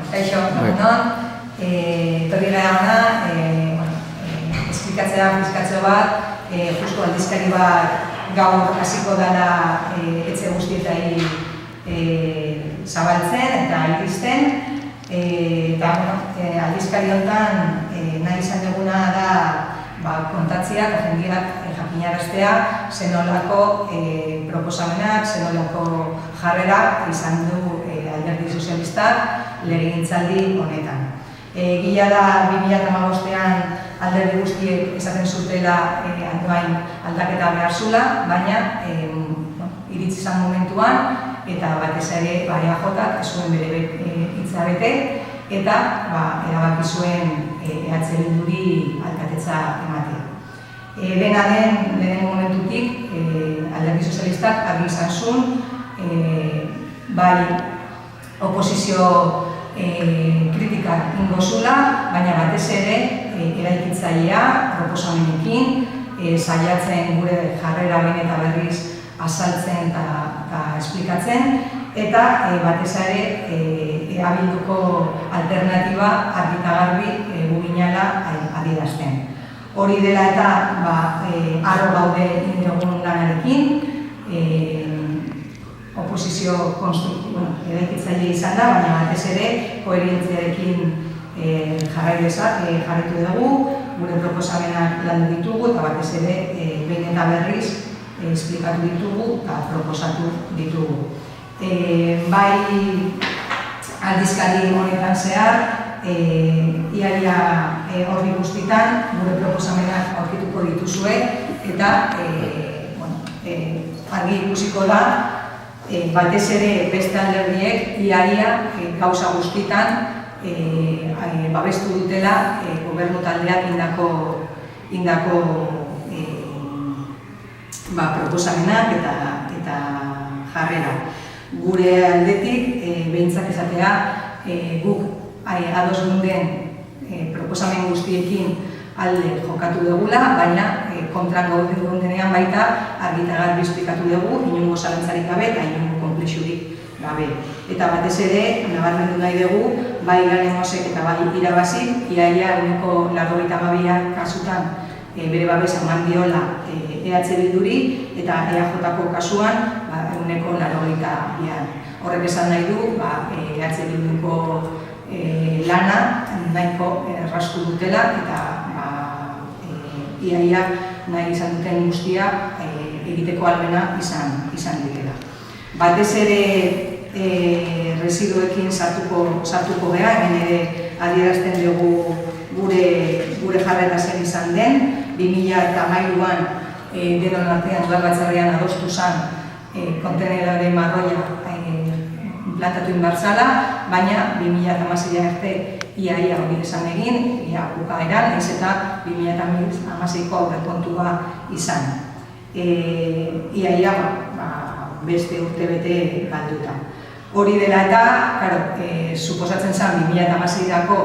kaixo, etorri gara hona, esplikatzea, fiskatzo bat, justu aldizkari bat gaur hasiko dela etxe guztietai zabaltzen eta iristen. Eta aldizkari honetan nahi izan duguna da kontatzea eta jendeak jakinaraztea zenolako proposamenak, zenolako jarrera izan du Alderdi Sozialistak legegintzaldi honetan. Gila da 2015an alderdi guztiek esaten zutela Andoain aldaketa behar zula, baina iritsi izan momentuan eta batez ere EAJak ez zuen bere hitza bete eta erabaki zuen EH Bilduri alkatetza ematea. Dena den, lehenengo momentutik, Alderdi Sozialistak argi izan zuen, bai oposizio kritika ingo zula, baina batez ere eraikitzailea proposamenekin, saiatzen gure jarrera behin eta berriz azaltzen eta esplikatzen, eta batez ere EH Bilduko alternatiba argi eta garbi guginala adierazten. Hori dela eta harro gaude indogun lanarekin, oposizio eraikitzaile izan da, baina batez ere koherentziarekin jarraitu dugu, gure proposamenak landu ditugu eta batez ere behin eta berriz esplikatu ditugu eta proposatu ditugu. Bai aldizkari honetan zehar, iaia horri guztitan gure proposamenak aurkituko dituzue eta argi ikusiko da batez ere beste alderdiek iaia gauza guztitan babestu dutela gobernu taldeak indako proposamenak eta jarrera. Gure aldetik behintzat esatea guk ados gunden proposamen guztiekin alde jokatu dugula, baina kontran gaudendenean baita argi eta garbi esplikatu dugu, inongo zalantzarik gabe eta inongo konplexurik gabe. Eta batez ere, nabarmendu nahi dugu, bai Ganemosek eta bai irabazik, iaia 92 kasutan bere babesa eman diola EH Bilduri eta EAJko kasuan 92. Horrek esan nahi du, EH Bilduko lana nahiko erraztu dutela eta iaia nahi izan duten guztia egiteko ahalmena izan dutela. Batez ere residuekin sartuko geha, hemen ere adierazten dugu gure jarrera zen izan den. 2013an denon artean udalbatzarrean adostu zen kontenedore marroia plantatu inbertzala, baina 2016 arte iaia hori esan egin, bukaeran, nahiz eta 2016ko aurrekontua izan. Iaia beste urtebete galduta. Hori dela eta, suposatzen zen 2016ko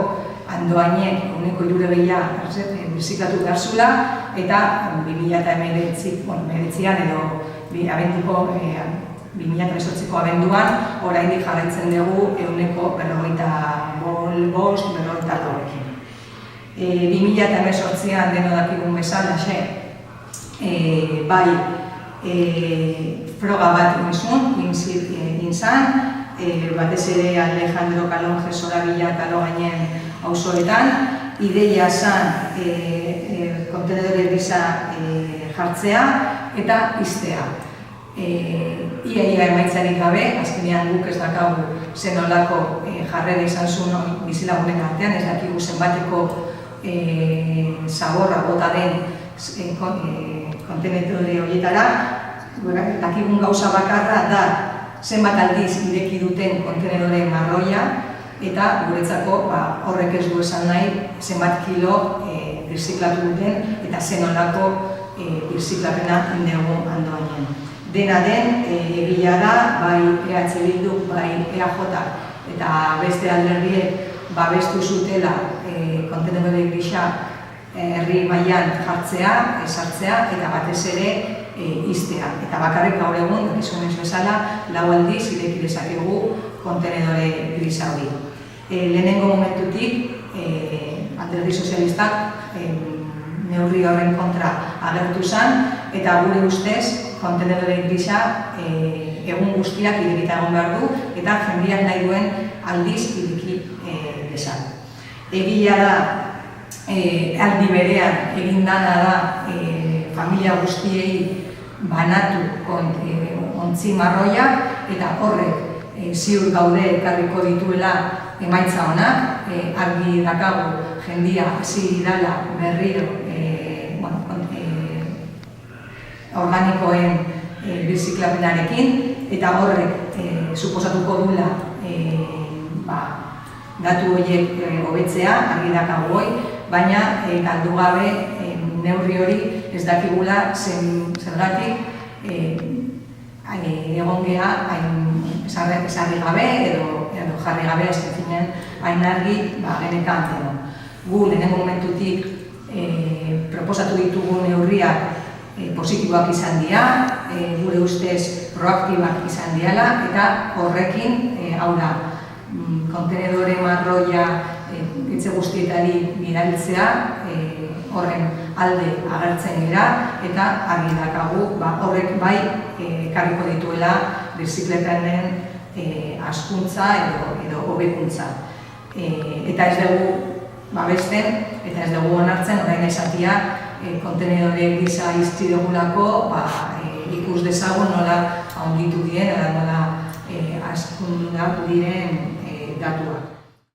Andoainek 360 birziklatu behar zula, eta 2019an edo abenduko 2018ko abenduan, oraindik jarraitzen dugu 45-54-ekin. 2018an deno dakigun bezalaxe, bai froga bat egin zan, batez ere Alejandro Kalonje Zorabila eta Logainen auzoetan, ideia zan kontenedore gisa jartzea eta iztea. Iaia emaitzarik gabe, azkenean guk ez dakagu zenolako jarrera izan zuen bizilagunen artean, ez dakigu zenbateko zaborra bota den kontenedore horietara, dakigun gauza bakarra da zenbat aldiz ireki duten kontenedore marroia eta guretzako horrek ez du esan nahi zenbat kilo birziklatu duten eta zenolako birziklapena indegu Andoainen. Dena den, egia da, bai EH Bilduk, bai EAJ eta beste alderdiek babestu zutela kontenedore gisa herri mailan jartzea, esartzea eta batez ere iztea. Eta bakarrik gaur egun, dakizunez bezala, 4 aldiz ireki dezakegu kontenedore grisa hori. Lehenengo momentutik, Alderdi Sozialistak neurri horren kontra agertu zen, eta gure ustez, kontenedore gisa egun guztiak irekita egon behar du, eta jendeak nahi duen aldiz ireki desan. Egia da, aldi berean egin dana da familia guztiei banatu ontzi marroiak, eta horrek ziur gaude ekarriko dituela emaitza honak, argi dakagu jendia hasi dela berriro organikoen birziklapenarekin, eta horrek suposatuko dula datu horiek hobetzea, argi dakagu hoi, baina galdu gabe neurri hori ez dakigula zergatik egon geha esarri gabe edo jarri gabe azken hain argi genekan edo. Gu lehenengo momentutik proposatu ditugu neurriak positiboak izan dira, gure ustez proaktibak izan diala, eta horrekin, hau da, kontenedore marroia etxe guztietari bidaltzea, horren alde agertzen dira, eta argi dakagu horrek bai ekarriko dituela birzikletanen hazkuntza edo hobekuntza. Eta ez dugu babesten, eta ez dugu onartzen orain esatia kontenedore gisa izti dugulako ikus dezagun nola handitu diren, nola hazkundu diren datuak.